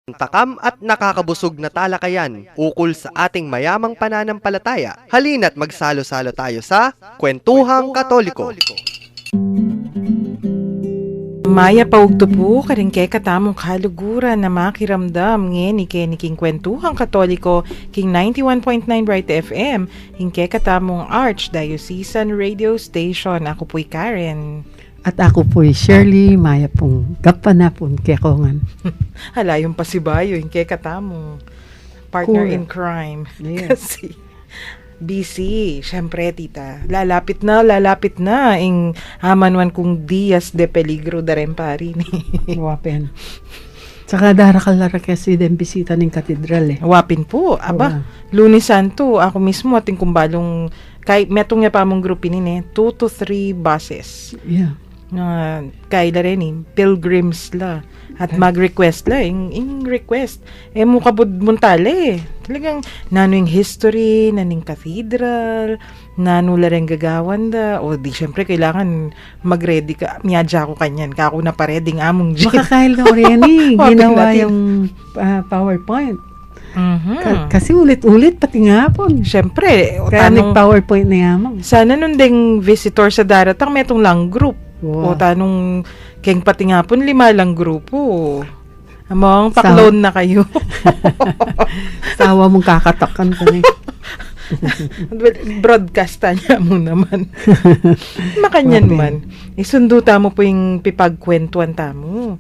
Takam at nakakabusog na talakayan ukol sa ating mayamang pananampalataya. Halina't magsalo-salo tayo sa Kwentuhang Katoliko. Maya paugto po karingke katamong kaluguran na makiramdam ni King Kwentuhang Katoliko King 91.9 Bright FM hingke katamong Archdiocesan Radio Station. Ako po'y Karen. At ako po'y Shirley, Maya pong gapanapon kekongan. Hala, yung pasibayo, hingke katamong partner Cool. in crime. Yes. Kasi busy, syempre tita. Lalapit na ing amanwan kong Dias de Peligro da rin pari ni. Wapen. Tsaka darakalara kasi din bisita ng katedral eh. Wapin po, aba. Lunes Santo, ako mismo ating kumbalong kay metong niya pa mong grupin ni 2 to 3 buses. Yeah. Na kaila rin pilgrims la at mag-request la ing request mo kabud muntale talagang nano yung history naning cathedral nano la rin gagawan da o di syempre kailangan mag-ready ka miyadya ko kanyan kako na pa-ready ng among jeep. Makakail na rin eh. Wapin Ginawa natin. yung PowerPoint. Mhm. Kasi ulit-ulit pati nga po. Syempre Kaya tanong nag-PowerPoint na yamang. sana nun ding visitor sa daratang metong lang group. O Wow. tanong keng pati nga po 5 lang grupo. Amang paklon na kayo. Sawa mong kakatakan ka na eh. Broadcast niya mo naman. Makanyan Wapen. man. Isundo mo po yung pipagkwentuan tamo.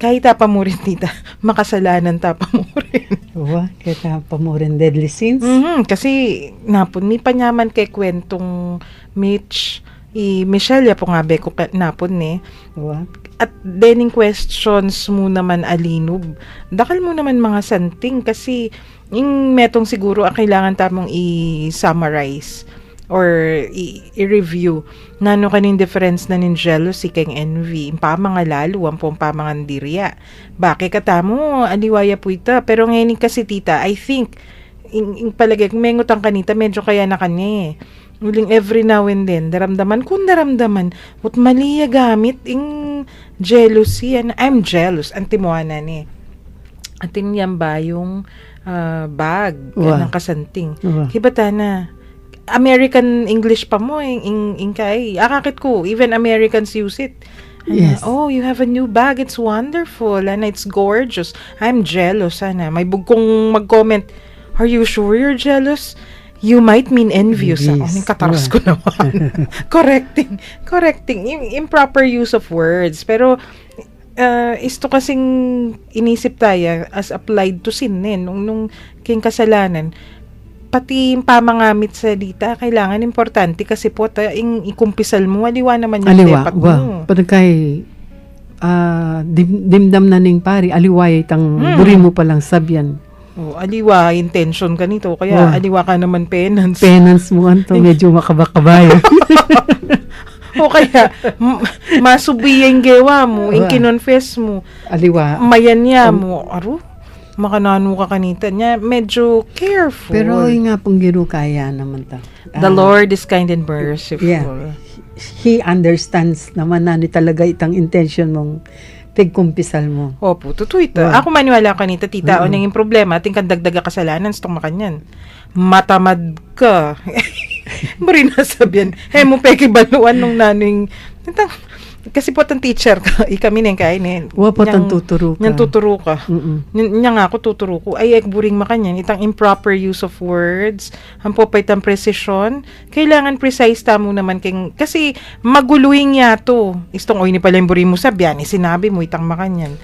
Kahit tapa mo rin, tita, makasalanan tapa mo rin. Uwa, kaya pa mo rin deadly sins. Kasi napon, may panyaman kay kwentong Mitch, Michelle, ya po nga be ko napon Uwa. At dening questions mo naman alinob. Dakal mo naman mga santing kasi yung metong siguro ang kailangan tamong i-summarize or i-review na ano kaning difference na nin jealousy keng envy. Pa mga lalo, ang pong pa mga dirya. Bakit katamo, aliwaya po ita. Pero ngayon kasi tita, I think, in palagay, kung mengutang kanita, medyo kaya na kanya Uling every now and then, daramdaman, ut maliya gamit, jealousy, I'm jealous, antimuana Atin yan ba yung bag ng kasanting. Uwa. Kibata na, American English pa mo, kay, akakit ko, even Americans use it. Yes. Oh, you have a new bag, it's wonderful, and it's gorgeous. I'm jealous, may bugkong mag-comment, are you sure you're jealous? You might mean envious. Yes. Anong kataras ko naman. Correcting. Improper use of words. Pero, isto kasing inisip tayo as applied to sin nung king kasalanan. Pati yung pamangamit sa dita, kailangan importante kasi po, ikumpisal mo, aliwa naman yung depat mo. Wow. Parang kay dimdam na ning pari, aliway itang buri mo palang sabyan. Oh, aliwa, intention ka nito. Kaya aliwa ka naman penance. Penance mo anto, medyo makabakabayo. O kaya, masubi yung gewa mo, yung Wow. kinonfess mo, Aliwa. mayanya mo, makanano ka kanita niya, medyo careful. Pero yung nga pong ginukaya naman ta. The Lord is kind and merciful. Yeah. He understands naman na ni talaga itang intention mong pigkumpisal mo. Opo, totoo ito. Wow. Ako maniwala ka nito, tita. O nang yung problema, ating kandagdaga kasalanan, stong makanyan. Matamad ka. Mari na sabihan, mo peki baluan nung naning, kasi po ang teacher ka, kami na yung kainin. Wa po tang tuturo ka. Nyan tuturo ka. Mm-mm. Nya nga ako tuturo ko. Ay, buring makanyan. Itang improper use of words. Ang popay tang precision. Kailangan precise tamo naman. Kasi maguluing yato. Istong, oy, ni pala yung buring mo sabihan. Sinabi mo, itang makanyan.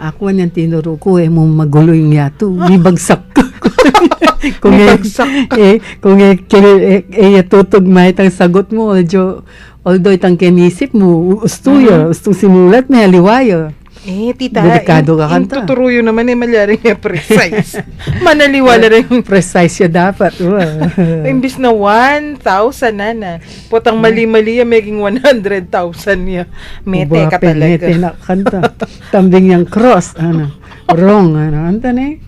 Ako niyan tinuro ko mo magulo yung yato. May bagsak ko. kung May bagsak kung tutugma itang sagot mo, although itang kinisip mo, usto simulat, may haliwayo. Tita, Delikado ka yung kanta. tuturuyo naman malari nga precise. Manaliwala rin yung Precise siya dapat. imbis na 1,000 na. Potang mali-mali maging 100,000 niya. Mete ka talaga. Mete na kanta. Tambing yung cross. Wrong. Anta na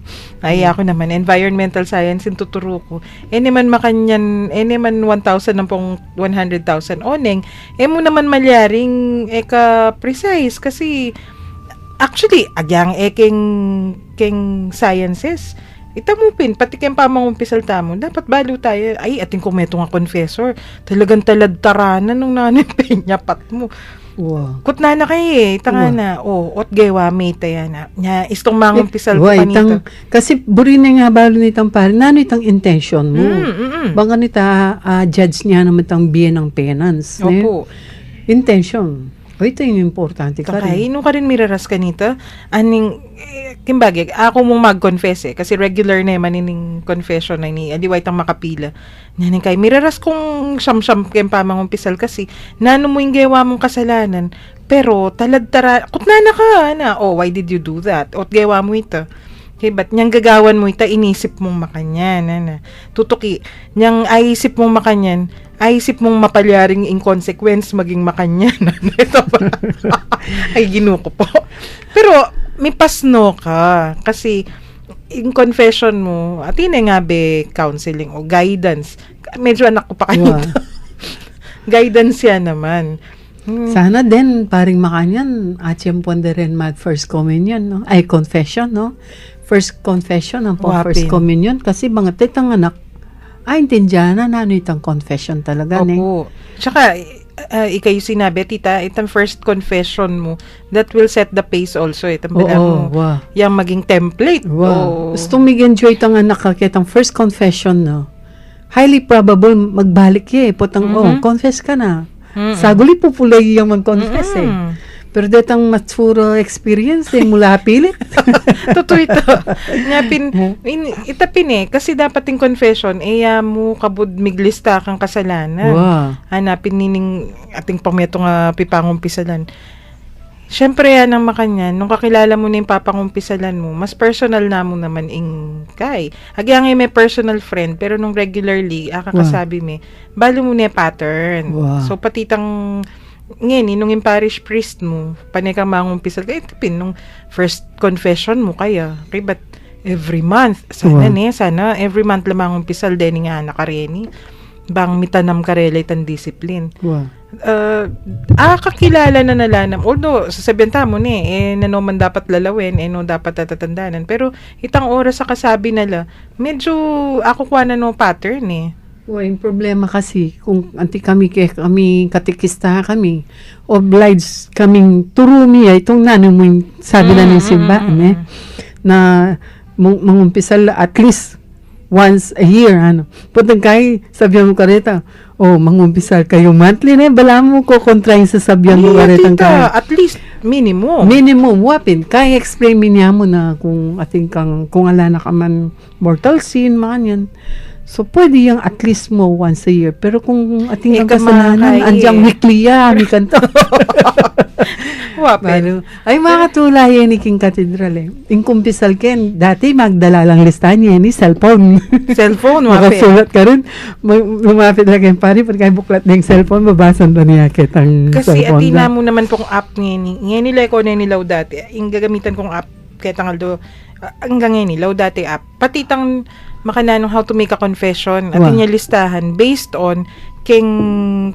Ay, ako naman, environmental science yung tuturo ko. Man makanyan, man 1,000 ng pong 100,000 oneng, mo naman malyaring ka precise kasi Actually, agyang keng sciences. Itamupin, pati kayong pamangumpisal tamo, dapat balo tayo. Ay, ating kung meto nga confessor, talagang talad taranan nung nanay penyapat mo. Wow. Kut na kayo tanga na, ot gewa may tayo na. Nya, istong mangumpisal Why, pa nito. kasi buri na nga balo nitang pare, nano itang intention mo. Baka nita judge niya naman itang biyan ng penance. Opo. Intention. O ito yung importante ka Takay, rin. nung ka rin miraras ka nito, aning, kimbagay, ako mong mag-confess kasi regular na man ining confession na ni aliway tang makapila. Naning kay, miraras kong siyam-siyam kayong pamangumpisal kasi, nano mo yung gawa mong kasalanan, pero talad tara, kutnana ka, na, why did you do that? Ot gawa mo ito. Okay, ba't niyang gagawan mo ita, inisip mong makanyan, na. Tutuki, niyang aisip mong makanyan, aisip mong mapalyaring inconsequence maging makanyan. Ito pa. Ay, ginuko po. Pero, may pasno ka. Kasi, in confession mo, atin nga be counseling o guidance. Medyo anak ko pa kayo. Wow. Guidance yan naman. Sana din, paring makanyan, atyempon de rin mag first communion, no? Ay, confession, no? First confession, ang po first Wapin. communion. Kasi mga titang anak, intindihan na ano itang confession talaga, ne? Opo. Tsaka, ikayo sinabi, tita, itang first confession mo, that will set the pace also. Itang bilang mo, wow. yung maging template. Wow. Oo. Gusto mig-enjoy tang anak ka kitang first confession, no? Highly probable magbalik potang, confess ka na. Saguli pupulay yung mag-confess, Pero detang matsuro experience, mula pilit. Totoo ito. Itapin kasi dapat yung confession, mo kabud miglista kang kasalanan. Wow. Hanapin nining ating pamyato nga pipangumpisalan. Siyempre yan ang makanyan, nung kakilala mo na yung papangumpisalan mo, mas personal na mo naman ing kay. Agyang may personal friend, pero nung regularly, akakasabi me, balo mo na yung pattern. Wow. So, patitang ngayon, nung yung parish priest mo, panay kang mangumpisal, kaya tipin, nung first confession mo kaya, okay, but every month, sana sana, every month lamang umpisal, din nga nakareni, bang mitanam karelay tan discipline. Wow. Kakilala na nalanam, although, sasabihan mo nano man dapat lalawin, no dapat tatatandanan, pero itang oras sa kasabi nila, medyo, ako kwa na no pattern Yung problema kasi, kung kami katikista kami, obliged kaming turumi itong nano mo yung sabi na ng simbahan, na mangumpisal at least once a year, Putang kay, sabihan mo kareta, mangumpisal kayo monthly bala mo ko kontrain sa sabihan mo karetang kay. At least, minimum. Minimum, wapin. Kaya explain niya mo na kung kung ala na ka man mortal sin, mga yan. So, pwede yung at least mo once a year. Pero kung ating ang kasalanan, andyang weekly yan, ni kanto. Wapin. Ay, makatulay yan ni King Cathedral Yung kumpisal ken, dati magdala lang listahan niya ni cellphone. Cellphone, wapin. Nakasulat ka rin. Lumapit lang yung pari, pagka buklat na yung cellphone, babasan ba niya kitang kasi cellphone. Kasi atina mo naman pong app ngayon nila ko na nilaw dati. Yung gagamitan kong app, kaya tangaldo, hanggang ngayon nilaw dati app. Pati tang makananong how to make a confession. At niya listahan based on king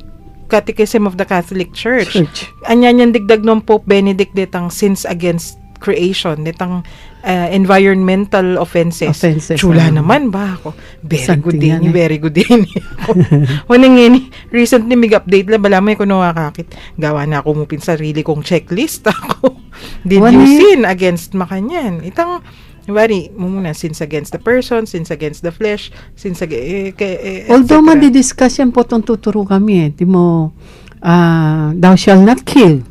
Catechism of the Catholic Church. Anyan yan digdag ng Pope Benedict ditang sins against creation, ditang environmental offenses. Chula naman ba ako? Very good din. Wanang nga recently mig-update lang, bala may kuno kakakit. Gawa na ako mupin sarili kong checklist ako. Did you sin against makanyan? Itang Wari, muna, sins against the person, sins against the flesh, sins against, although madidiscuss yan po itong tuturo kami di mo, thou shall not kill.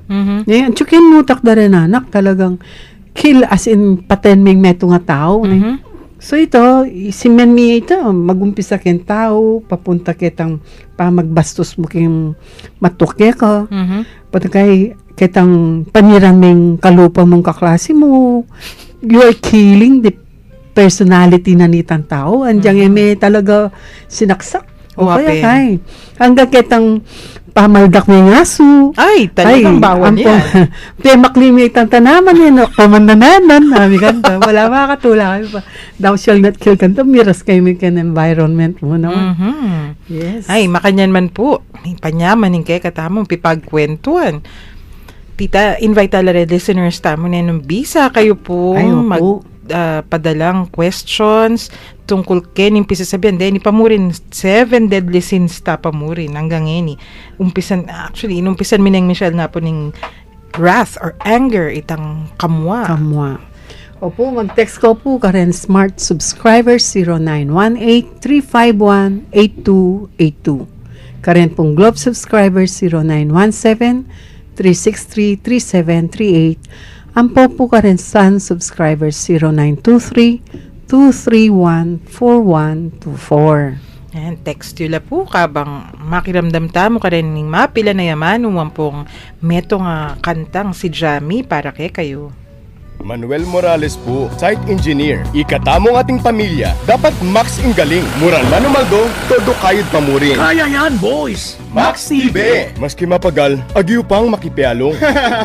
Tsukin mo takda rin anak, talagang kill as in patenming meto nga tao. So ito, simen mi ito, magumpisa ken tao, papunta kitang magbastos mo king matukya ka. Patagay kitang paniraming kalupa mong kaklase mo. You are killing the personality na nitang tao. Andiyan may talaga sinaksak. O kaya kay. Hanggang kitang pamaldak may ngaso. Ay, talagang bawal yan. Maklimit ang tanaman yan. Kumandananan. Wala makakatula. Thou shall not kill kanto. Miras kayo may environment mo. No? Yes. Ay, makanyan man po. May panyaman yung kaya katamang pipagkwentuhan. Tita, invite ala red listeners tamo na nung bisa kayo po Ay, opo. padalang questions tungkol ken impisa sabihan din pamurin 7 deadly sins ta pamurin hanggang ngayon inumpisan mineng Michelle nga po ning wrath or anger itang kamwa. Kamwa. Opo, mag-text ko po karen Smart Subscribers 0918-351-8282. Karen pong Globe Subscribers 0917-363-3738. Ampo po karen Sun Subscribers 0923-231-4124. Yan, text yun la po kabang makiramdam tamo ka rin ng mapila na yaman pong meto nga kantang si Jamie para kay kayo. Manuel Morales po, site engineer. Ikatamong ating pamilya, dapat max ang galing. Mural manumaldo, todo kayod pamurin. Kaya yan, boys! Max TV! Maski mapagal, agyo pang makipialong.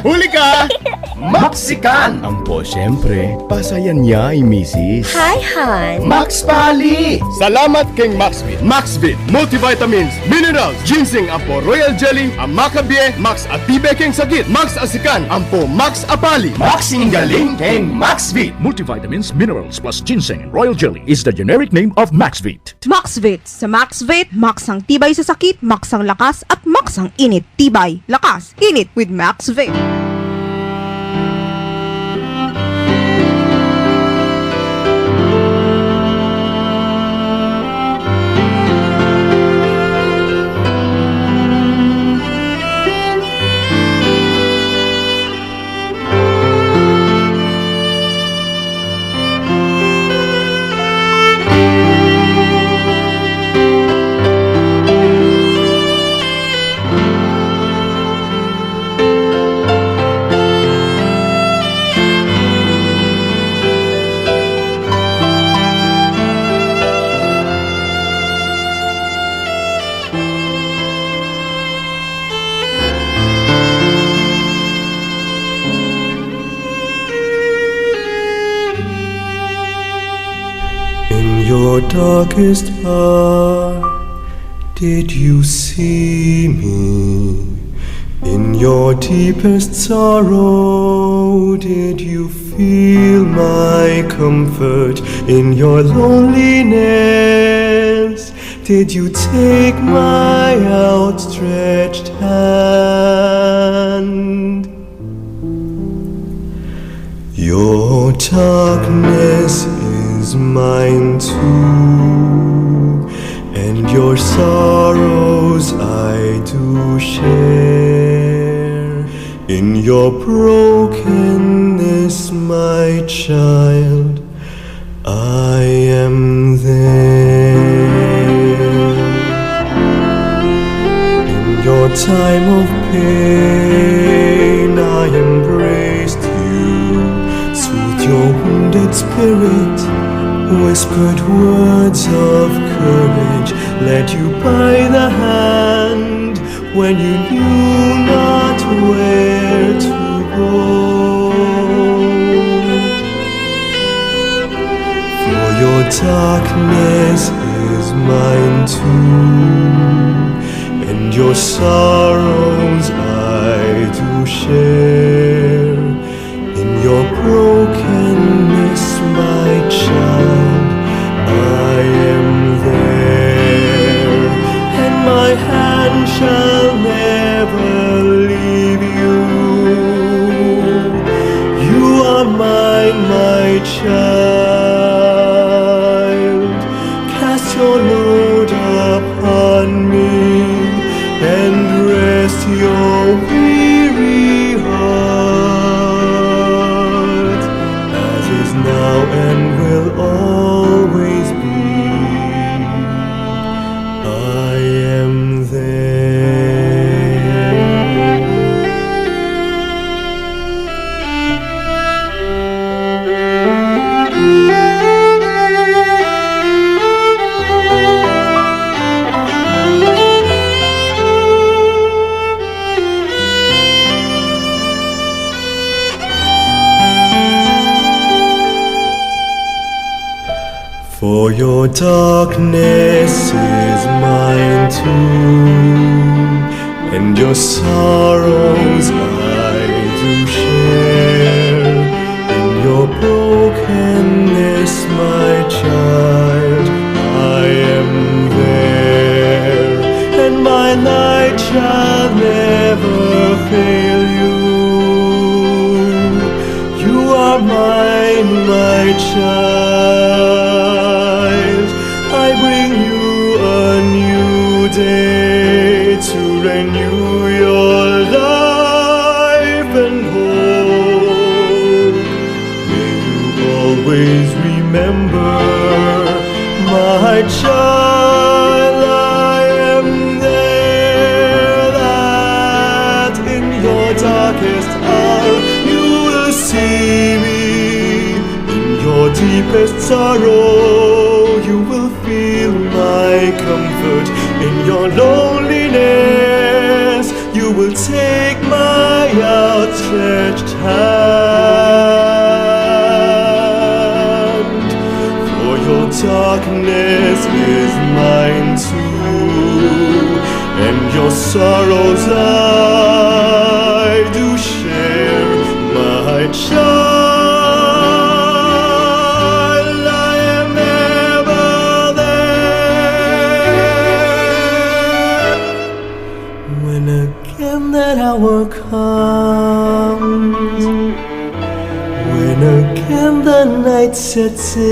Huli ka! Maxican! Ang po, siyempre, pasayan niya ay misis. Hi, Han! Max Pali! Salamat kay Maxvit. Maxvit, multivitamins, minerals, ginseng ang po royal jelly, ang makabie, Max atibe keng sakit, Max asikan, ang po Max Apali. Max galing keng Maxvit. Multivitamins, minerals plus ginseng and royal jelly is the generic name of Maxvit. Maxvit! Sa Maxvit, max ang tibay sa sakit, max ang lakas, at max ang init. Tibay, lakas, init with Maxvit. In your darkest hour, did you see me? In your deepest sorrow, did you feel my comfort? In your loneliness, did you take my outstretched hand? Your darkness is mine too, and your sorrows I do share. In your brokenness, my child, I am there. In your time of pain, I embraced you, soothed your wounded spirit, whispered words of courage, led you by the hand when you knew not where to go. For your darkness is mine too, and your sorrows I do share. In your brokenness, my child, I am there, and my hand shall never leave you. You are mine, my child. Cast your load upon me and rest your weary heart, as is now and will always be. I am there. For your darkness is mine too, and your sorrows I my child. I bring you a new day to renew your life and hope. May you always remember, my child, I am there, that in your darkest hour you will see me. In your deepest sorrow you will feel my comfort. In your loneliness you will take my outstretched hand. For your darkness is mine too, and your sorrows I do share, my child. I am ever there. When again that hour comes, when again the night sets in,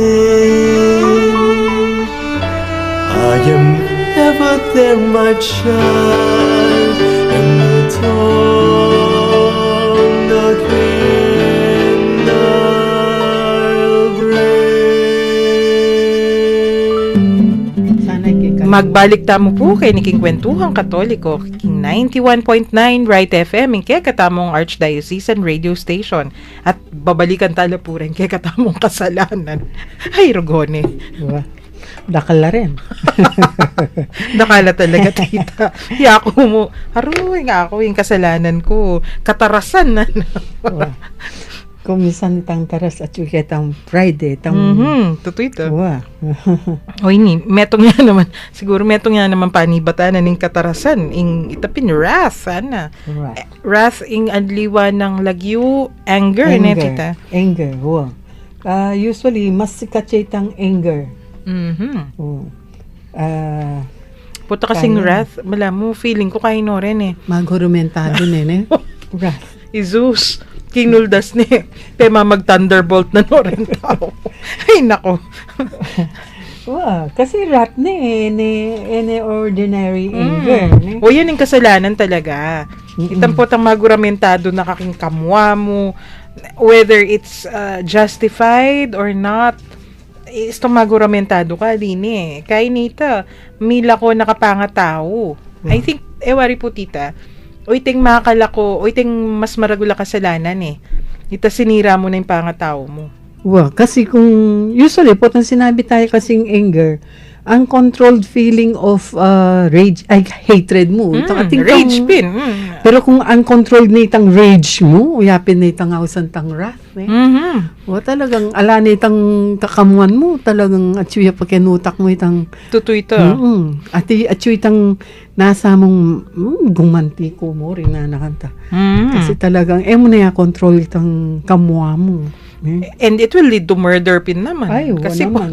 I am ever there, my child, and the dawn again I'll bring. Sana'y kikay. Magbalik tamo po kay Niking Kwentuhang Katoliko, King 91.9 Right FM, yung kaya katamong Archdiocesan Radio Station. At babalikan tala po rin kaya katamong kasalanan. Ay, Rogone. Diba? Dakal na rin. Nakala talaga, tita. Ako mo. Haruy nga ako yung kasalanan ko. Katarasan na. Diba? Kung minsan itang taras at yung kitang Friday, itang... Totoo ito. Diba? O ini, metong nga naman. Siguro metong nga naman panibatan na ning katarasan. Ing itapin, wrath. Ana. Right. Wrath ing adliwa ng lagyu, anger, ne, tita. Anger, wow. Usually, mas sikat siya itang anger. Oh. Puta kasing Kaya. wrath, wala mo, feeling ko kayo no rin eh. Maghurumentado nene. Wrath. Isus, kinuldas ni, pema mag-thunderbolt na no rin tao. Ay, nako. Wow, kasi wrath ni any ordinary anger. Ne? O yan yung kasalanan talaga. Itampot ang maguramentado na kaking kamwa mo, whether it's justified or not, is maguramentado ka din eh. Kaya nita, mila ko nakapanga tao. I think, wari po tita, o iting makalako, o iting mas maragula kasalanan eh. Ita sinira mo na yung pangatao mo. Wow, kasi kung usually po tang sinabi tayo kasing anger, uncontrolled feeling of rage, ay hatred mo. Itang ating Rage tang- pin. Pero kung uncontrolled na itang rage mo, uyapin na itang ausan tang wrath. Eh. O talagang ala na itang kakamuan mo, talagang atsuya pagkinutak mo itang Tuto ito. Ati atsuya itang nasa mong gumanti ko mo rin na nakanta. Kasi talagang mo na control itang kamwa mo. Eh. And it will lead to murder pin naman. Ay, wala kasi naman.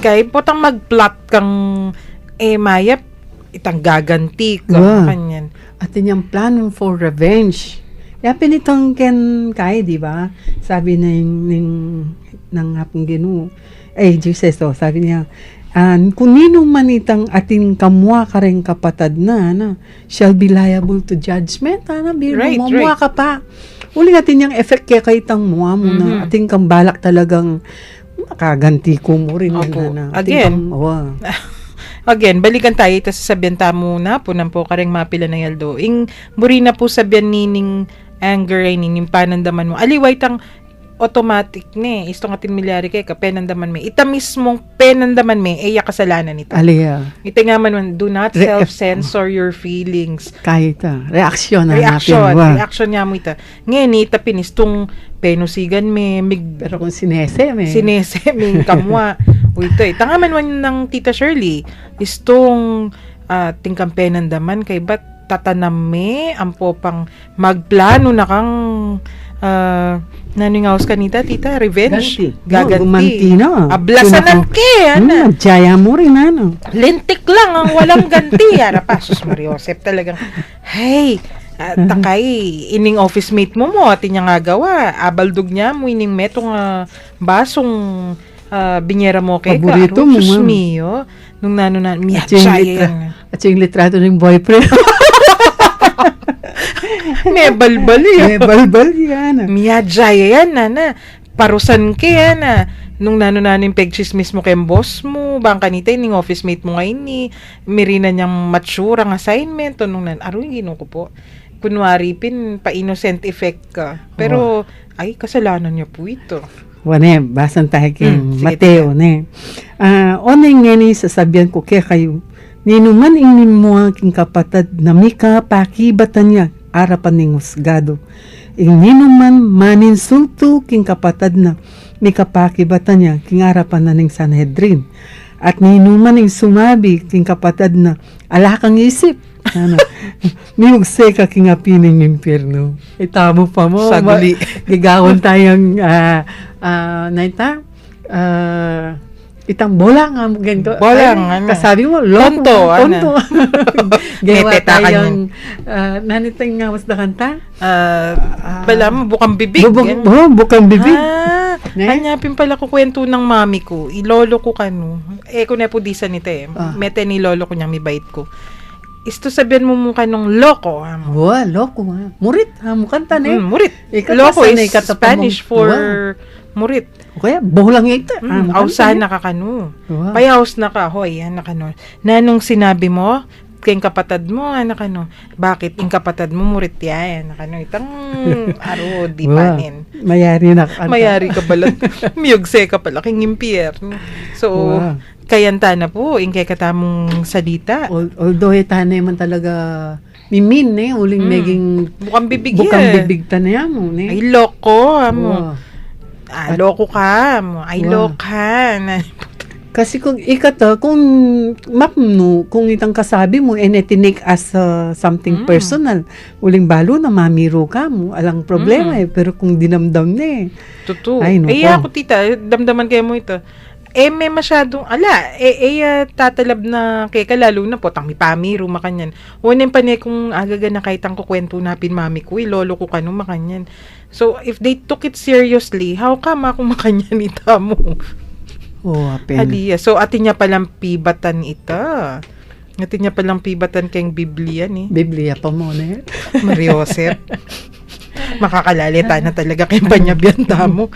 kaya potang mag-plot kang mayap itang gaganti ka Wow. kanyan. At yung plan for revenge. Yapin itong ken kay, di ba? Sabi ng hapong ginu. Jesus, sabi niya, kung nino man itang ating kamwa ka rin kapatad na, shall be liable to judgment. Right, Mamuha ka pa. Uli natin yung effect kaya kay itang muha mo na ating kambalak talagang makaganti ko mo rin. Opo. Na, Again. Again, balikan tayo ito sa sabihan mo na po nang po kareng mapila na yaldo. Ing muri na po sabihan nining anger ay nining panandaman mo. Aliway tang automatic ne. Isto nga tinmilyari kay ka penandaman me. Ita mismong penandaman me iya kasalanan ito. Aliya. Ito nga man, do not self-censor your feelings. Kahit reaksyon na Reaction niya mo ita. Ngayon, ita pinistong penusigan me, pero kung sineseming kamwa. O ito, ita nga man ng Tita Shirley, istong tingkang penandaman kay ba't tatanam me, ampo pang magplano na kang naningaws kanita, tita, revenge. Gaganti. Gumanti na. Ablasanan ke, ana. Jaya mo rin, ano. Lintik lang ang walang ganti. Ara pa, sus Mariosep talagang, hey, Takay, ining office mate mo, ati niya nga gawa. Abaldog niya mo, ining metong basong binyera mo kay ka. Paborito mo, Diyos ma'am. mio. Nung nano na, miya, At yung litrato ng boyfriend. may balbal yan. Balbal yan. Miya, jaya yan, nana. Parusan ka yan, nung nano na yung pegchismis mo kay boss mo, bang kanita yung office mate mo ngayon ni mirina niyang mature ang assignment, o nung aroy, gino ko po. Kunwari, pa innocent effect ka. Pero, ay, kasalanan niya po ito. Wane, basan tayo kay sige, Mateo, ne. Onay nga ni sasabihan ko kaya kayo, ninuman ingnin mo ang king kapatad na mika pakibatan niya, arapan ng husgado. Ninuman maninsulto king kapatad na mika pakibatan niya, king arapan na ng Sanhedrin. At ninuman ng sumabi king kapatad na alakang isip, ano, miyugse ka kingapining impyerno. Itamo pa mo. Saguli. Gigawon tayong, naita, itang bola nga mo ganito. Bola Ay, nga, ano. kasabi mo, Tonto, tonto. Gawa Meteta ka tayong, nanitang nga mas na kanta? Bala mo, bukang bibig. yan. Bukang bibig. Ne? Hanyapin pala ko kwento ng mami ko. Ilolo ko kano. Ko na po di sa nito Mete ni lolo ko niyang may bait ko. Isto sabihan mo mukha nung loko. Loko ha. Murit ha, mo kanta ne. Murit. Ikaw Loko basta is na ikatapang Spanish mo. for murit. Kaya, bolang ita. Ausan na ka kano. Wow. Payaos na ka. Hoy, nakano. Nanong sinabi mo, kayong kapatad mo, nakano. Bakit yung kapatad mo murit yan? Nakano. Itang aro, di panin. Mayari na kanta. Mayari ka balat. Miyugse ka pala, king impyerno. So, Wow. kayanta na po, yung kay katamong salita. Although tanay man talaga mimin uling meging Bukang bibig bukang yan. bibig tanay mo Ay, ne. loko, amo. Wow. Loko ka, amo. Ay, Wow. loka. Kasi kung kung kung itang kasabi mo tinake as something personal, uling balo na mamiro ka mo, alang problema pero kung dinamdam na Totoo. Ay, naku. Ako, tita, damdaman kayo mo ito. May masyadong, tatalab na kay ka, lalo na po, tang mi pamiro, makanyan. Unin pa niya kung agaga na kahit ang kukwento na pinmami ko, lolo ko kanu, makanyan. So, if they took it seriously, how come ako makanyan ita mo? apen. Aliya. So, atin niya palang pibatan ita. Atin niya palang pibatan kayong Biblia ni. Biblia pa mo ne. Mariosep. Makakalalita na talaga kayong panyabiyanta mo.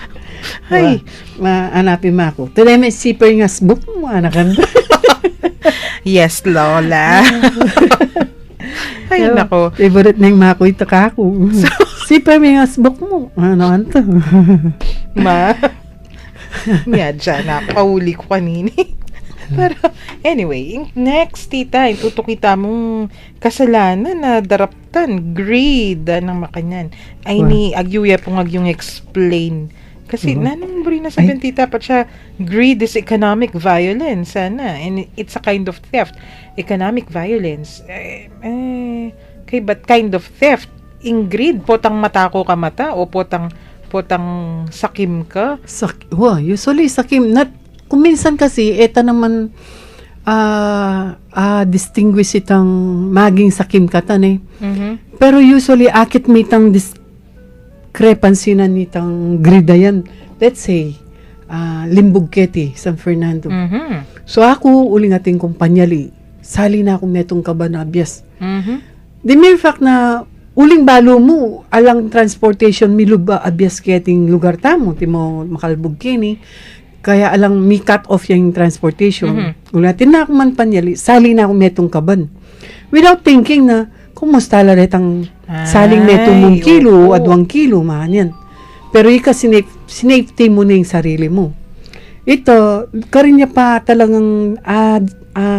Ay. Maanapin mo ako. Tala may zipper nga book mo anakan. Yes, Lola. Ay, nako. Favorite na yung mako ito ka ako. Zipper may nga book mo. Ano anto? Ma. Miadya na ako. Kahuli ko kanini. Pero, anyway, next, tita, itutok kita mong kasalanan na daraptan, greed, ng makanyan. Ay, ni, agyuya pong agyong explain. Kasi, nanong buri na sabihin, tita, pa siya, greed is economic violence, sana. And it's a kind of theft. Economic violence. Okay, but kind of theft? In greed, potang matako ka mata, o potang sakim ka? Usually sakim, kung minsan kasi, eta naman, distinguish itang maging sakim katan eh. Mm-hmm. Pero usually, akit may itang discrepancy na nitang grida yan. Let's say, Limbog Keti, San Fernando. Mm-hmm. So ako, uling ating kumpanyali, sali na akong metong kabanabyas. Mm-hmm. The mere fact na, uling balo mo, alang transportation miluba abyas keting lugar tamo, ti mo makalbog kini, kaya alang mi cut off yung transportation. Ulatin na ako man panyali, sali na ako metong kaban. Without thinking na, kumusta la retang saling metong mong kilo o 2 kilo, mahanyan. Pero ika sinafety mo na yung sarili mo. Ito, karin niya pa talagang,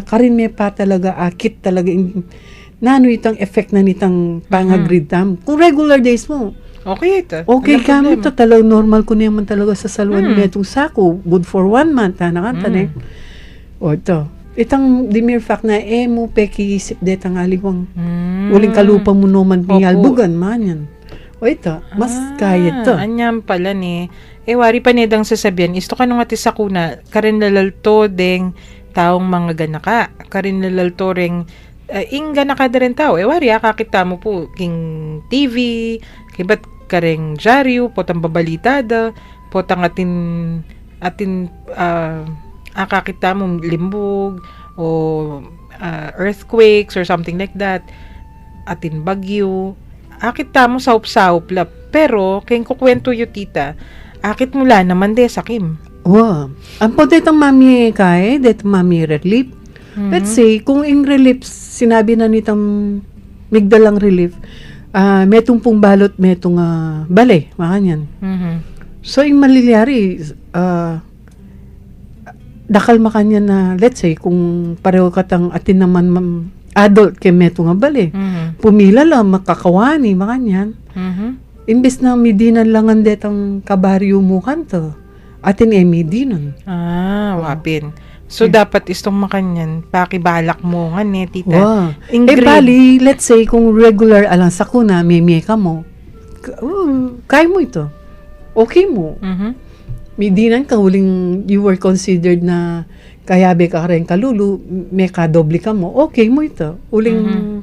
karin niya pa talaga, akit talaga, nano itang effect na nitang pangagrid tam. Kung regular days mo, okay ito. okay kami ito talagang normal ko naman talaga sa saluan netong sako. Good for 1 month, nakanta na O ito. Itang the mere fact na mo peki isip detang aliwang. Uling kalupa mo naman pingalbugan, manyan. O ito, mas kaya ito. Anyam pala ni. Wari pa nidang sasabihan, isto ka nung atis sakuna, karin lalalto deng taong mga ganaka. Karin lalalto ring inga na kada rin tao. Wari, kakita mo po king TV, kay ba't kareng dyaryo, potang babalitada, potang atin kakita mo limbog, o earthquakes or something like that, atin bagyo, akita mo saup-saup la. Pero, kayong kukwento yu tita, akit mula naman de sakim. Wow. Ang po detong mami kay, detong mami relief. Let's say, kung in relief, sinabi na nitang migdalang relief, metong pong balot, metong bale, makanyan. So, yung maliliari, dakal makanyan na, let's say, kung pareho katang atin naman adult kay metong bale, pumila lang, makakawani, makanyan. Imbes na midinan langan detang kabaryo mo kanto, atin midinan. Wapin. So, dapat istong makanyan, pakibalak mo nga tita. Wow. Ingrid. Bali, let's say, kung regular alang sa kuna, may ka mo, kaya mo ito. Okay mo. Midinan ka, huling you were considered na kayabe ka rin kalulu, may kadoble ka mo, okay mo ito. Huling,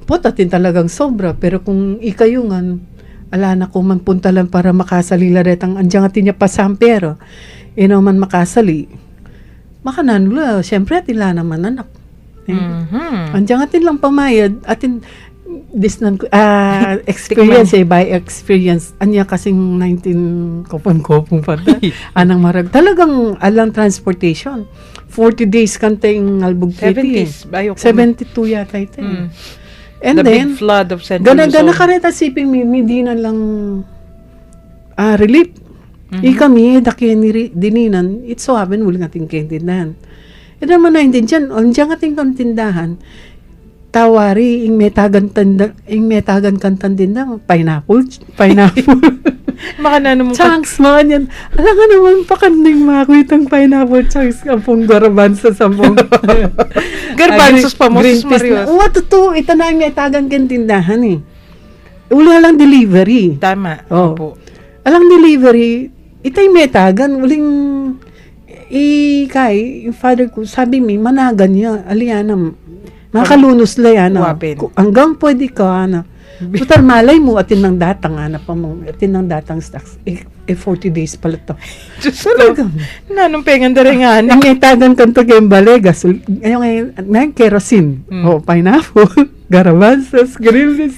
potatin talagang sobra. Pero kung ikayungan, ala na kung manpunta lang para makasalila retang andyang atin niya pasampero, man makasali, makananula, syempre atin lang naman anak. Andyang atin lang pamayad, atin, experience by experience. Anya kasing 19 kopong pa anang marag. Talagang alang transportation. 40 days kanteng albog 70s. 72 yata ito. And the then, big flood of Central Luzon. gana kareta siping midinan lang relief. Ikami, daki dininan, it so happen, wala natin kaintindahan. E naman na hindi dyan, ondyang ating kantindahan, tawari, ing metagan kantan din na, pineapple. Makanano mo Chunks, mga yan. Alam nga naman, pakanding makuitang pineapple chunks, kampong garabansa sa mong. garbanzos pa mo, sus Marios. Totoo, ito na yung metagan kantindahan Wala lang delivery. Tama. Oh. Opo. Alang delivery, itay metagan, uling yung father ko, sabi mi, managan niya, aliana, makalunos la yan. Wapin. Hanggang pwede ka, Tutar malay mo, atin ng datang, atin ng datang stocks, 40 days pala to. Diyos ko. Nanong pengan da rin nga. Ang metagan kanto kayong bale, ngayon kerosene, pineapple, garabanzas, grillings,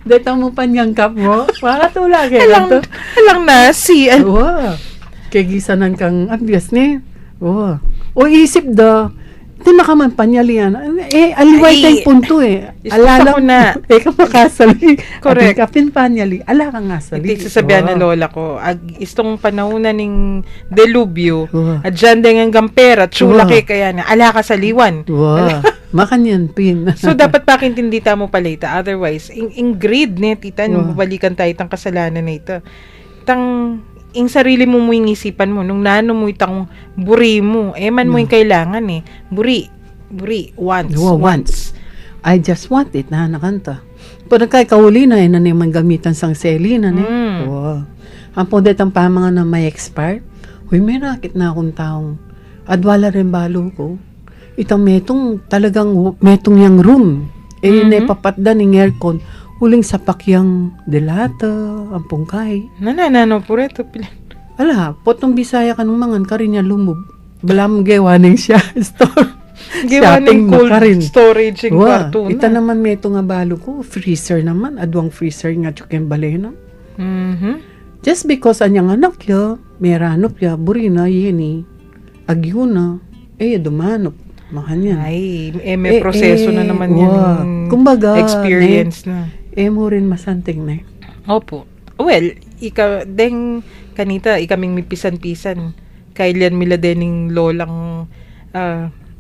detang mo panyangkap mo, pakatula kayo kanto. Alang na, Wow. Kagisanan kang abiyas ni. Wow. O isip da, di makaman panyalian. Aliway tayong punto Alala ko na. Ka makasali. Correct. Kapin panyali. Ala ka nga sali. Iti sasabihan na lola ko, istong panahuna ning delubyo, at dyan din ang gampera, tsula kaya na, ala ka sa liwan. Wow. Makanyan pin. So, dapat pakintindi mo pala ito. Otherwise, in grade tita, nung babalikan tayo itang kasalanan na ito. Ing sarili mo yung isipan mo, nung nano mo itang buri mo, man mo yung kailangan Buri, once. I just want it, nakanta. Pero kay kauli na, naman gamitan sang seli na Wow. Ang podet ang pamanga na may expire, may rakit na akong taong, adwala rin balo ko. Itang talagang metong yung room. Napapatda ng aircon, huling sapakyang delata, ang pungkay. Nananano po rin ito. Ala, potong Bisaya ka nung mangan ka rin niya lumub. Balam gewaning siya, store. Gewaning cold storage yung kwarto na. Ita naman may ito nga balo ko, freezer naman, adwang freezer nga tsuking balena. Just because anyang anak ya, meranop ya, burina, yini, agyuna, dumanop. Makanyan. Ay, may proseso na naman yan. Kumbaga, experience na. Mo rin masanting na. Opo. Well, kanita, ikaming mipisan-pisan. Kailan mila dening lolang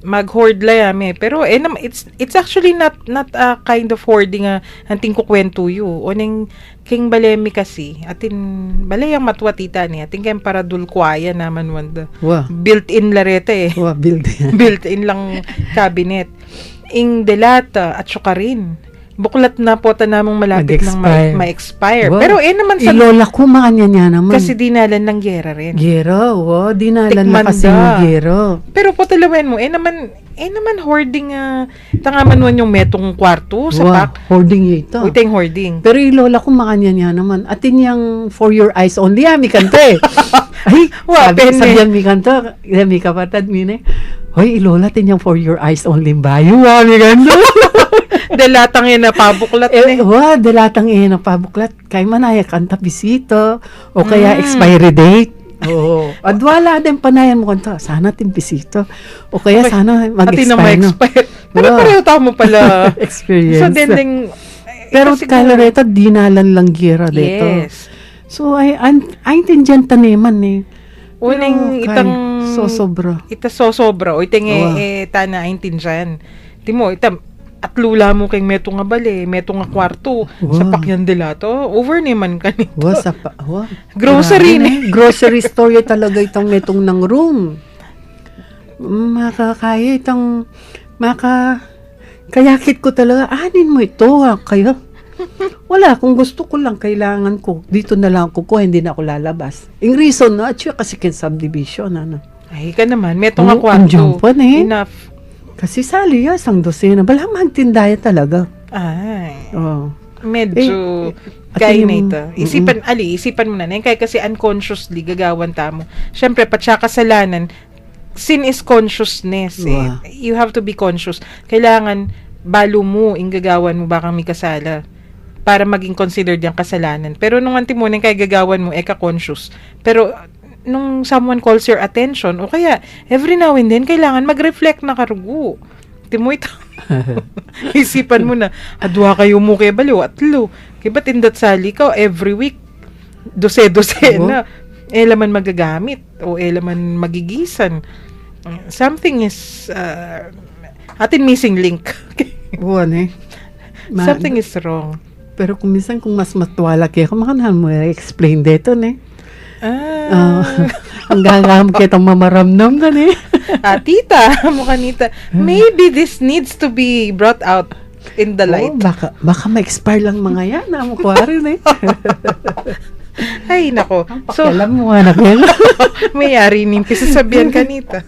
mag-hoard la yame. Pero, it's actually not a kind of hoarding anting kukwento yu. Oneng king balemi kasi. Atin, balayang matwatita ni. Atin kayang para dulkwaya naman wanda. Wow. Built-in larete Wow, built-in. Built-in lang cabinet. Ing delata at syukarin. buklat na po namong malapit ng Mag-expire. ma-expire. Wow. Pero naman sa Ilola ko makanya niya naman. kasi dinalan ng gera rin. Gero, dinalan Tikman na kasi da. ng gero. Pero po talawen mo, naman hoarding, tangaman mo yung metong kwarto sa pak. Hoarding yun ito. Uiteng hoarding. Pero ilola ko makanya niya naman. Atin yung for your eyes only, mi kante. Ay, Pene. sabihan mi kanto, mi kapatid mi ne. Hoy, ilola, tin yung for your eyes only bayo, mi kanto. Dalatang yun na pabuklat Dalatang na pabuklat. Kay manaya kanta bisito, o kaya expiry date. Oo. Adwala din panayan mo kanto. Sana tin bisito. O kaya Okay. sana Pati na mag-expire. ma-expire. Pero Wow. pareho tamo pala. Experience. So, dendeng, Pero kasi kala rito, dinalan lang gira dito. yes. So, ay tindihan taniman eh. Uning Pero, itang sosobra. ita sosobra o iteng Wow. tana intinjan. Timo itam at lula mo kay meto nga bale, meto nga kwarto sa Wow. pakyan delato. Over naman kanito. Grocery Grabe, grocery store yun talaga itong metong ng room. Makakaya itong kayakit ko talaga. Anin mo ito kaya. Wala, kung gusto ko lang, kailangan ko. Dito na lang ako, hindi na ako lalabas. Yung reason na, kasi kin subdivision, Ay ka naman, meto nga ang kwarto. jumpon eh. Enough. Kasi sali ya, isang dosena. Bala magtindaya talaga. Ay. Oh. Medyo at kaya yung- na ito. Isipan mo na. Kaya kasi unconsciously gagawan tamo. Siyempre, patsa kasalanan, sin is consciousness. Wow. You have to be conscious. Kailangan, balo mo, gagawan mo baka may kasala para maging considered yung kasalanan. Pero nung antimonin kaya gagawan mo, ka-conscious. Pero, nung someone calls your attention, o kaya, every now and then, kailangan mag-reflect na karugo. Timo ito. Isipan mo na, adwa kayo mo kay baliw, atlo. Kaya ba't indat sali ka, every week, dose-dose na, laman magagamit, o laman magigisan. Something is, atin missing link. Buwan eh. Something is wrong. Pero kung minsan, kung mas matwala kayo, kumakanan mo explain dito, ne? Ang gagam kitang mamaramdam ka, ne? Tita, mukha nita. Maybe this needs to be brought out in the light. Baka ma-expire lang mga yan, mo kuwari, ne? Ay, nako. So, Alam mo, anak yan. mayari ning pisasabihan kanita.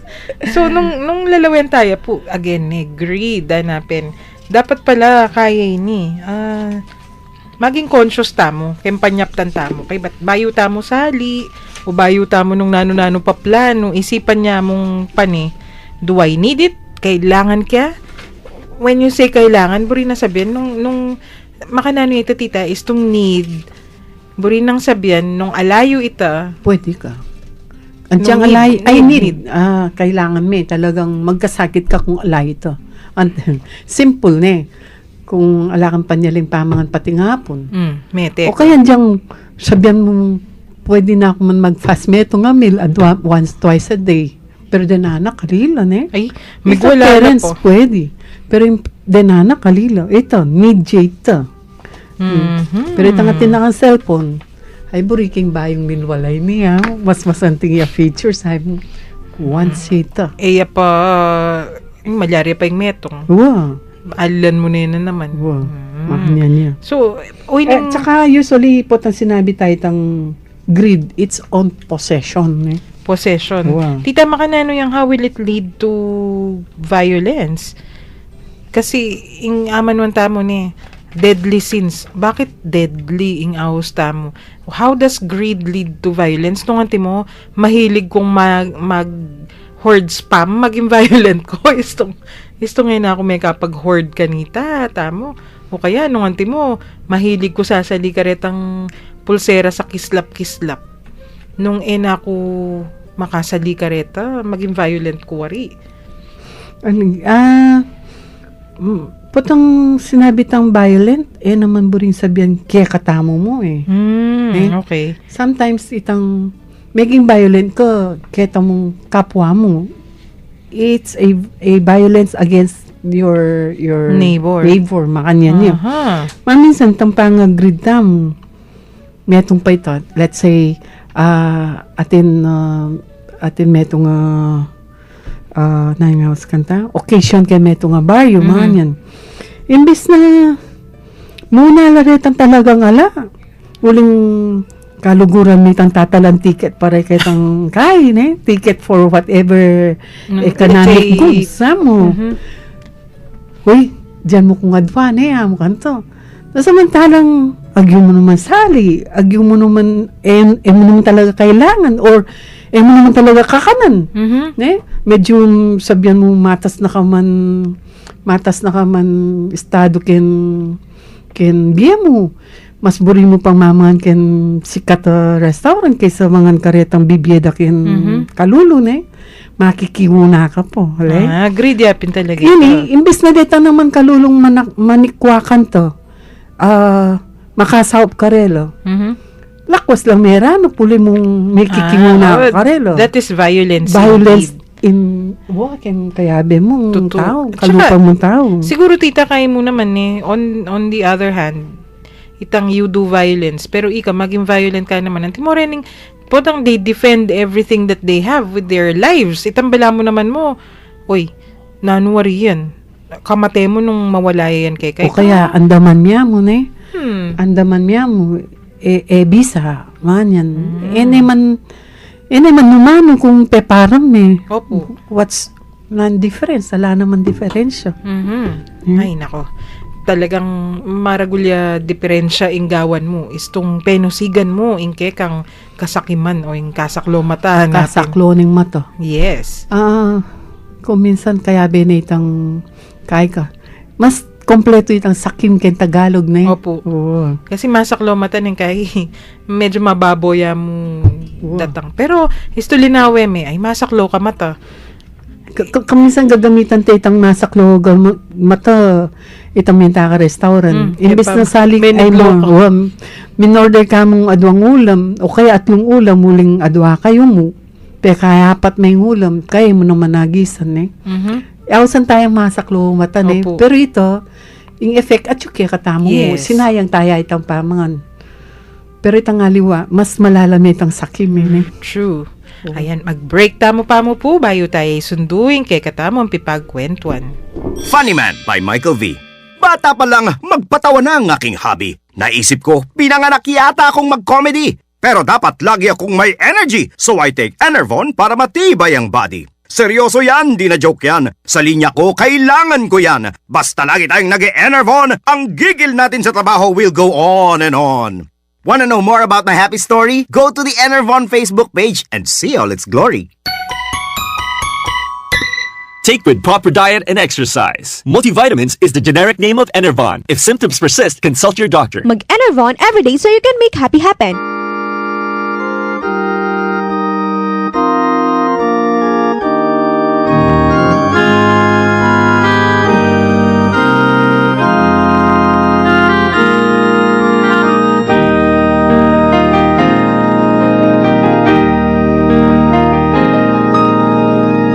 So, nung lalawen tayo po, again, greed, hanapin. Dapat pala kaya ini. Maging conscious tamo, kempanyaptan tamo. Kay bayo tamo sali, o bayo tamo nung nano-nano pa plano, isipan niya mong pani, do I need it? Kailangan kaya? When you say kailangan, buri na sabihin, nung makanano ito tita, is tong need, buri nang sabihin, nung alayo ita, Pwede ka. Ang No, tiyang need, alay, need. kailangan may talagang magkasakit ka kung alay ito. Simple ne. Kung ala kang panyaling pamangan pati nga hapon. mete. O kaya diyang sabihan mo, pwede na ako man mag-fast meto nga meal once, twice a day. Pero dinana, kalila ne. Ay, May migwala na parents, po. pwede. Pero yung dinana, kalila. Ito, need-J ito. Pero ito nga tinakang cellphone. Ay, buriking ba yung minwalay niya? Mas masanting yung features. Ay, once ito. Pa, malyari pa yung metong. Wow. Alan mo na yun na naman. Wow. Mahanya niya. So, Tsaka usually po ang sinabi tayo tang greed, it's on possession. Eh. possession. Wow. Tita, makanano yung how will it lead to violence? Kasi, ing aman man tamo ni, deadly sins. Bakit deadly ing ahos tamo? How does greed lead to violence? Nung anti mo, mahilig kong mag-hoard spam, maging violent ko. Isto ngayon ako may kapag-hoard kanita, tamo. O kaya, nung anti mo, mahilig ko sasali karetang pulsera sa kislap-kislap. Nung ako makasali kareta, maging violent ko wari. Potong sinabi tang violent, naman bo rin sabihan, kaya katamo mo eh. Okay. Sometimes itang maging violent ko, kaya mong kapwa mo, it's a violence against your Neighbor. makanya niya. Aha. Maminsan tang pang-agreed tam, metong pa ito, let's say, atin metong occasion kay metong bar, yung mga yan. Imbis na Muna laretan talagang ala. Uling kaluguran may tang tatalang ticket para kitang kain ticket for whatever economic let's say, goods mo. Mhm. Uy, dyan mo kung advan amo kanto. Samantalang agyo mo naman sali, agyo mo naman mo naman talaga kailangan or mo naman talaga kakanan. Mhm. Medyo sabihan mo matas na ka man estado ken biya mo. Mas buri mo pang mamangan ken sikat restaurant kaysa mangan karetang bibiyeda ken kalulo makikiwo na ka po. Greedy apin talaga Yun imbis na deta naman kalulong manikwakan to, makasahop karelo. Mhm. Lakwas lang merano, puli mong may kikiwo na karelo. That is violence. Violence indeed. ken kayabe mong Totoo. tao, At kalupang mong tao. Siguro tita kaya mo naman on the other hand, itang you do violence, pero ika maging violent ka naman. Anti mo rin podang they defend everything that they have with their lives. Itambala mo naman mo, oy, nanuwari yan. Kamate mo nung mawala yan kay O kaya andaman niya mo andaman niya mo bisa man yan. Ene man numano kung peparam Opo. what's non-difference, wala naman diferensya. Ay, nako. Talagang maragulya diferensya inggawan mo is tong penusigan mo ingke kang kasakiman o ing kasaklo mata natin. Kasaklo ning mata. Yes. Kung minsan kaya binitang kay ka, mas kompleto itang sakim ken Tagalog Opo. Oo. Kasi masaklo mata ning kay medyo mababoya mo datang. Pero isto linawe ay masaklo ka mata. Kaminsan gagamitan te itang masaklo mata itang minta ka restaurant. Imbes na saling ay mo, minorder ka mong adwang ulam o kaya atlong ulam muling adwa kayo mo. Pe kaya apat may ulam, kaya mo naman nagisan Awsan tayong masaklo mata Opo. Pero ito, yung effect at yung katamo mo, Yes. sinayang taya itang pamangan. Pero itang aliwa, mas malalamit ang sakim True. Ayan, mag-break tamo pa mo po bayo tayo sunduin kay katamang pipagkwentuan. Funny Man by Michael V. Bata pa lang, magpatawa na ang aking hobby. Naisip ko, pinanganak yata akong mag-comedy. Pero dapat lagi akong may energy, so I take Enervon para matibay ang body. Seryoso yan, di na joke yan. Sa linya ko, kailangan ko yan. Basta lagi tayong nag-Enervon, ang gigil natin sa trabaho will go on and on. Wanna know more about my happy story? Go to the Enervon Facebook page and see all its glory. Take with proper diet and exercise. Multivitamins is the generic name of Enervon. If symptoms persist, consult your doctor. Mag-Enervon everyday so you can make happy happen.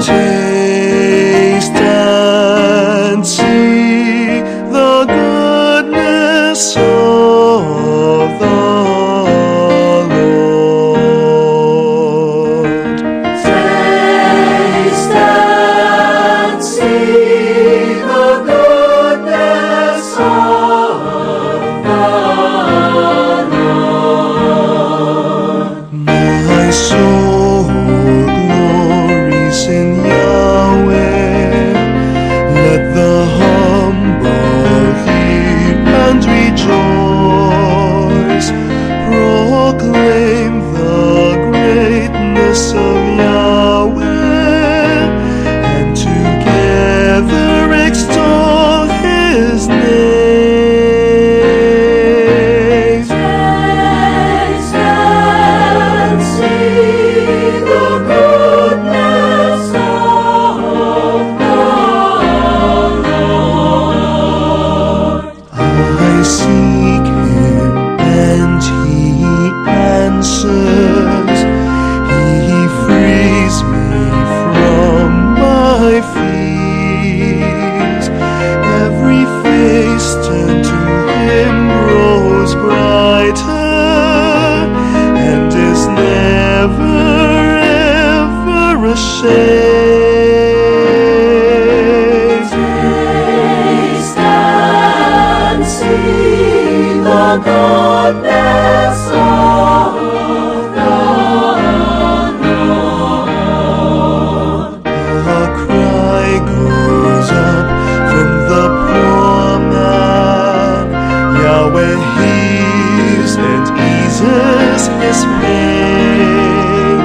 Taste and see the goodness of the goodness of the Lord. A cry goes up from the poor man. Yahweh hears and eases his pain.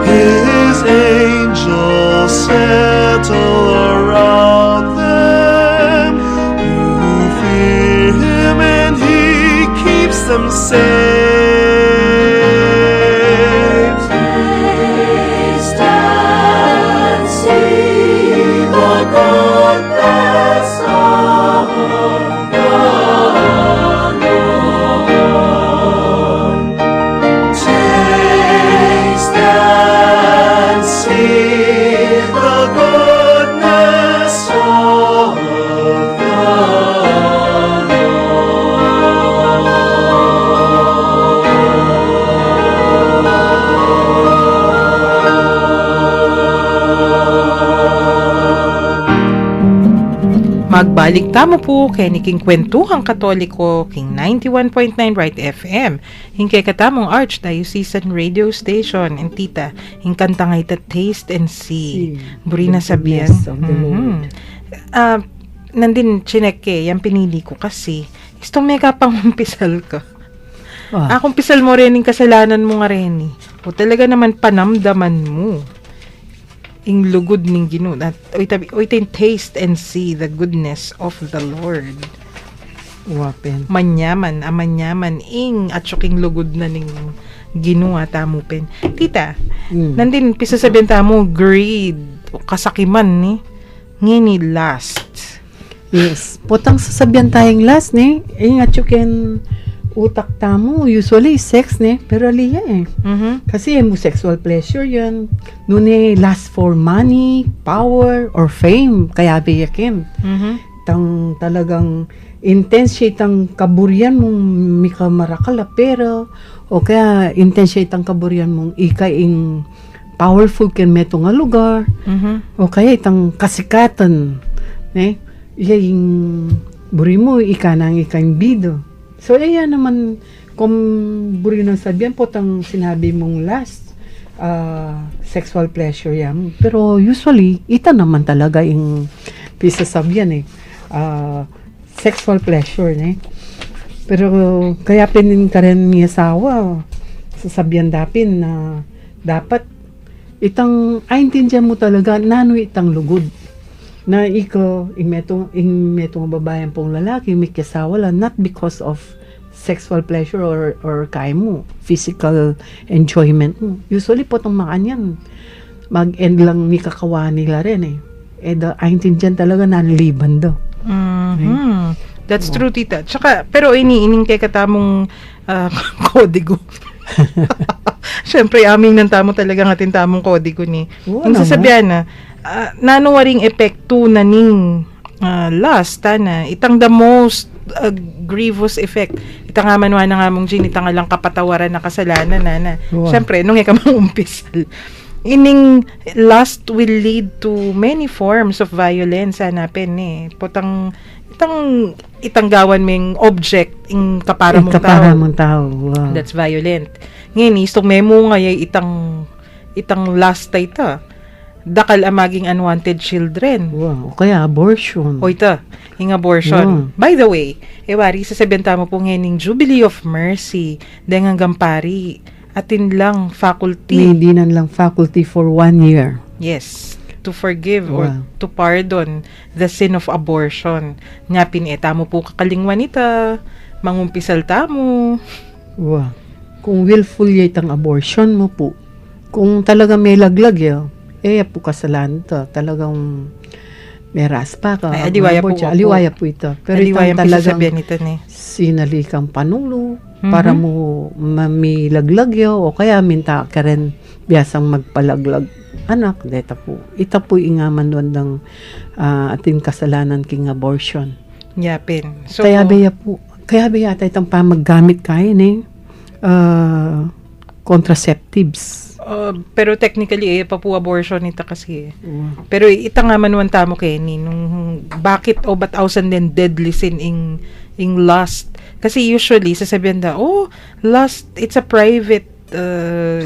His angels settle around them who fear him, and he keeps them safe. Taste and see the goodness of the Lord. Taste and see the goodness of the Magbalik tamo po kay King Kwentuhang Katoliko, King 91.9 Right FM. Hingkay katamong Archdiocesan Radio Station. And tita, hingkanta nga ita Taste and See. Burina sabihan. Nandin chinek yung pinili ko kasi isto mega pang umpisal ka. Akong pisal mo rin yung kasalanan mo nga rin. O talaga naman panamdaman mo. Ing lugod ning Ginoo at oitin taste and see the goodness of the Lord. Wapen. Manyaman ing at syuking lugod na ning Ginoo tamo pen. Tita, nandin pisa sabihin tamo greed o kasakiman ni ngini last. Yes. Potang sasabihan tayong last ni. At syukin utak tamo, usually sex ne, pero liya Kasi mo sexual pleasure yan. Nune last for money, power, or fame. Kaya biyakin. Tang talagang intense siya itang kaburian mong mika marakala pero o kaya intense siya itang kaburian mong ikaing powerful ken meto nga lugar. O kaya itang kasikatan. Yung buri mo, ikanang ikaing bido. So, ayan naman, kung buri ng sabihan po, tang sinabi mong last, sexual pleasure yan. Pero usually, ita naman talaga yung pisa sabihan sexual pleasure, Pero, kaya pinin ka rin ni asawa, sasabihan dapin na dapat, itang, intindihan mo talaga, nano itang lugod. Na ikaw, imetong babayan pong lalaki, may kasawa lang, not because of sexual pleasure or kaya mo, physical enjoyment mo. Usually po itong makanyan, mag-end lang ni kakawa nila rin aintindihan talaga nanliban do. That's true, tita. Tsaka, pero ining kay katamong kodigo. Siyempre, aming ng tamo talaga ating tamong kodigo ni. Yung sasabihan na, nanuwaring epekto na ning last na itang the most grievous effect itang nga manuha na nga mong Jean itang lang kapatawaran na kasalanan na syempre nung ikamang umpisal ining lust will lead to many forms of violence hanapin potang itang gawan ming object ing kapara mong tao. Wow. That's violent ngayon istong memo nga itang lust ita dakal amaging unwanted children. Wow. Kaya abortion. O ito, yung abortion. By the way, wari, sasabenta mo po ngayon Jubilee of Mercy, dahil hanggang pari, atin lang faculty. Hindi lang faculty for 1 year. Yes. To forgive or to pardon the sin of abortion. Nga pineta mo po kakalingwan ita, mangumpisal tamo. Wow. Kung willful itang abortion mo po, kung talaga may laglag po kasalanan to. Talagang may raspa ka. Aliwaya po ito. Pero itang talagang sinalikang panulo para mo mamilaglag o kaya minta ka rin biyasang magpalaglag anak. Ito po ingaman doon ng ating kasalanan king abortion. Yapin. So, kaya baya itang pamaggamit kain contraceptives. Pero technically pa po abortion ita kasi. Pero ita nga manuan tamo kay ni nung bakit o batawsan din deadly sin ing lust Kasi usually, sasabihin na, lust, it's a private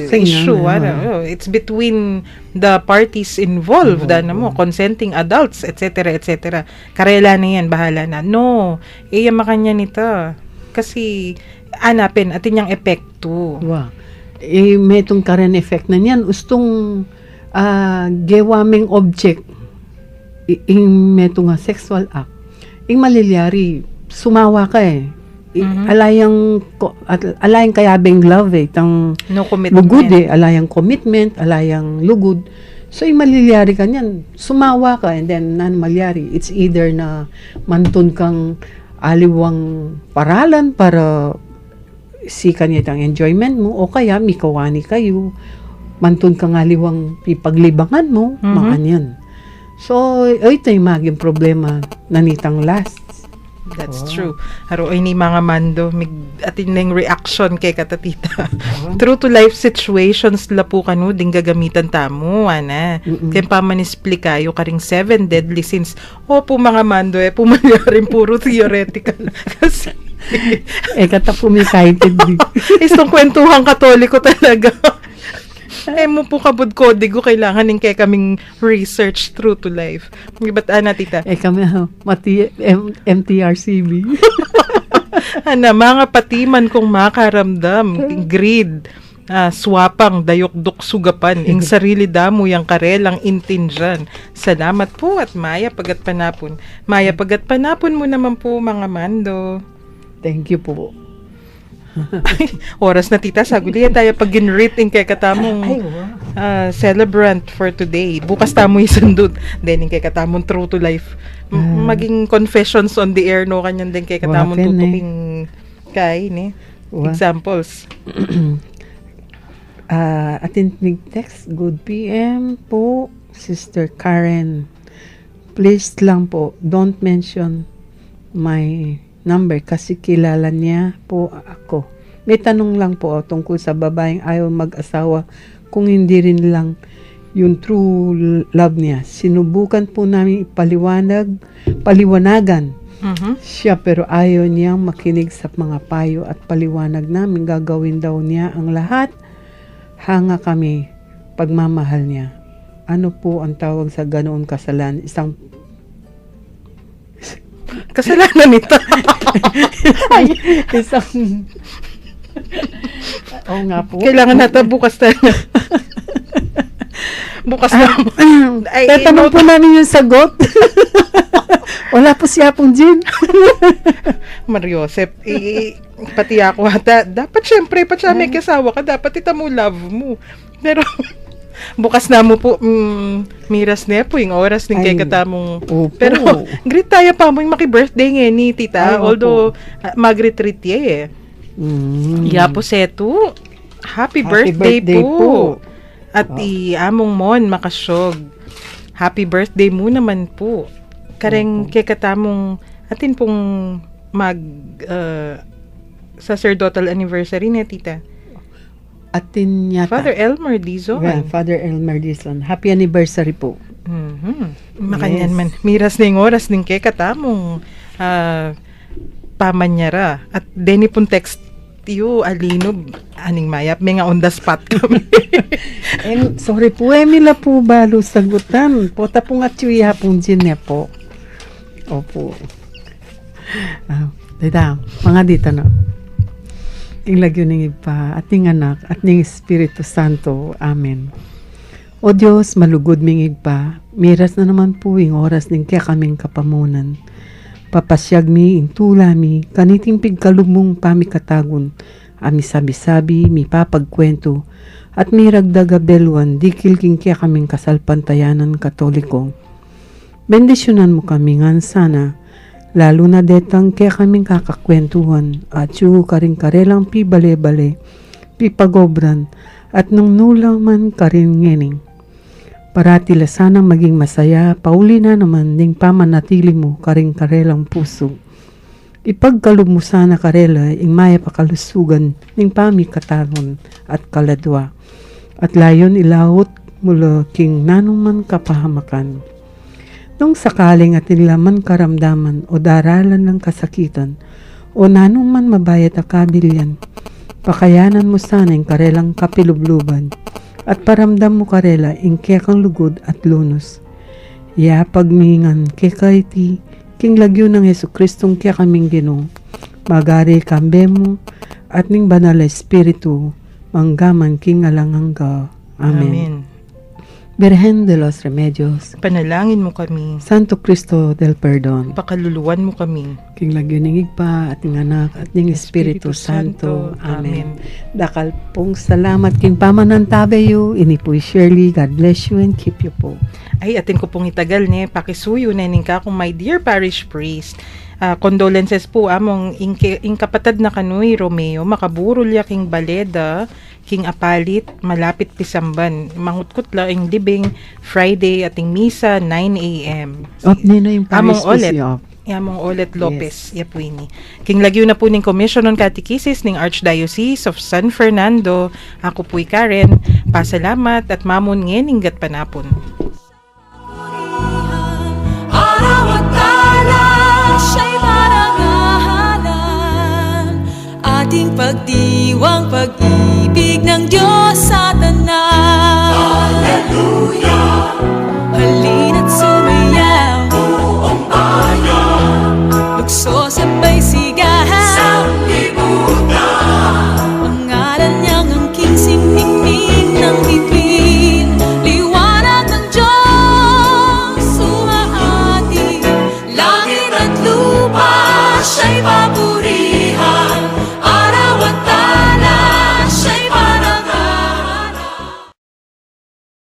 issue. It's between the parties involved, consenting adults, etc., etc. Karela na yan, bahala na. No, makanya nito. Kasi, anapin, atin yung epekto. Wow. May itong current effect na niyan. Ustong gewaming object may itong sexual act. Malilyari, sumawa ka alayang kayabing love tang no commitment. Lugod alayang commitment, alayang lugod. So malilyari ka niyan, sumawa ka, and then malyari, it's either na mantun kang aliwang paralan para si kanya tang enjoyment mo, o kaya mikawani kayo, mantun kang aliwang pipaglibangan mo, makanyan. So, ito yung maging problema na nitang last. That's true. Haro ay ni mga mando, atin ng reaction kay katatita. True to life situations la po kanu ding gagamitan tamo, ana. Kaya pamanisplay kayo karing 7 deadly sins. Po mga mando, pumanyarin puro theoretical. Kasi kata pumikited di. Itong kwentuhang katoliko talaga. Mo po kabud kodigo, kailangan ng kaya kaming research true to life. Ba't tita? Kami, MTRCB. Mga patiman kong makaramdam, greed, swapang, dayok-dok sugapan, ing sarili damo yang karelang intinjan. Salamat po at maya pagat panapon. Maya pagat panapon mo naman po, mga mando. Thank you po. Oras na tita, sagulihan tayo pag ginrating kay katamong celebrant for today. Bukas tamo isundod. Then kay katamong true to life. Maging confessions on the air, no, kanyan din kay katamong tutuking kay ni examples. Atin text, good PM po, Sister Karen. Please lang po, don't mention my number kasi kilala niya po ako. May tanong lang po tungkol sa babaeng ayaw mag-asawa, kung hindi rin lang yung true love niya. Sinubukan po namin paliwanagan siya, pero ayaw niyang makinig sa mga payo at paliwanag namin. Gagawin daw niya ang lahat. Hanga kami pagmamahal niya. Ano po ang tawag sa ganoon kasalanan? Kasalanan nito. Isang nga po. Kailangan natin bukas tayo. Bukas na. Tatanong po namin yung sagot. Wala po siya pong Jean. Mariosep, pati ako hata. Dapat syempre, pa siya may kasawa ka, dapat ita mo love mo. Pero, bukas na mo po, miras na po yung oras ng kay katamong. Pero, great tayo pa mo yung maki-birthday nga ni tita. Although, mag-retreat ya po seto. Happy birthday po. At among mon makasyog. Happy birthday mo naman po. Kareng kay katamong atin pong sacerdotal anniversary na tita. Atin yata. Father Elmer Dizon. Yeah, Father Elmer Dizon. Happy anniversary po. Makanyan man. Miras na yung oras ng kay katamong pamanyara. At deni pong text you, Alinob, aning mayap, may nga on the spot kami. Sorry po, Emila po balo sagutan. Pota po nga tsuya pong Jean po. Opo. Dita, mga dito na. Ilagyo ng ipa, ating anak, at ng Espiritu Santo. Amen. O Diyos, malugod ming igpa, miras na naman po yung oras ng kaya kaming kapamunan. Papasyag mi, intula mi, kaniting pigkalumong pamikatagon, ami sabi-sabi, mi papagkwento, at mi ragdaga belwan, dikil king kaya kaming kasalpantayanan katoliko. Bendisyonan mo kami ngan sana, lalo na detang kaya kaming kakakwentuhan, at yu karing karelang pi bale-bale, pi pagobran, at nung nulang man karing ngening. Parati la sanang maging masaya, pauli na naman ning pamanatili mo karing karelang puso. Ipagkalub mo sana karela, ing maya pakalusugan, ning pami kataron at kaladwa. At layon ilawot mula king nanuman kapahamakan. Nung sakaling at nilaman karamdaman o daralan ng kasakitan, O nanong man mabayat a kabilyan, pakayanan mo sana yung karelang kapilubluban, at paramdam mo karela ing kekang lugod at lunos. Ya pagmingan kekay ti, king lagyo ng Hesu Kristong kaya kaming Ginoo, magari kambe mo, at ning banal na espiritu, manggaman king alangangga. Amen. Amen. Virgen de los Remedios, Panalangin mo kami. Santo Cristo del Perdón, Pakaluluwan mo kami. king lagyo ng Igpa at ning anak at ning Espiritu Santo. Amen. Dakal pong salamat king pamanantabeyo, ini po Shirley, God bless you and keep you po. Ay, atin ko pong itagal ne, pakisuyo na ka kung my dear parish priest. Condolences po among ing kapatad na kanuy Romeo, makaburol ya king baleda, king apalit, malapit pisamban. Mangutkot la ing libing Friday ating misa 9 a.m. Op nino yung Among parish ulit. priest. Yamong Olet Lopez, Yapuini. King lagyo na po ning Commission on Catechesis ning Archdiocese of San Fernando. Ako po'y Karen. Pasalamat at mamon ngening panapon. Araw at tala, siya'y marangalan, ating pagdiwang pag-ibig.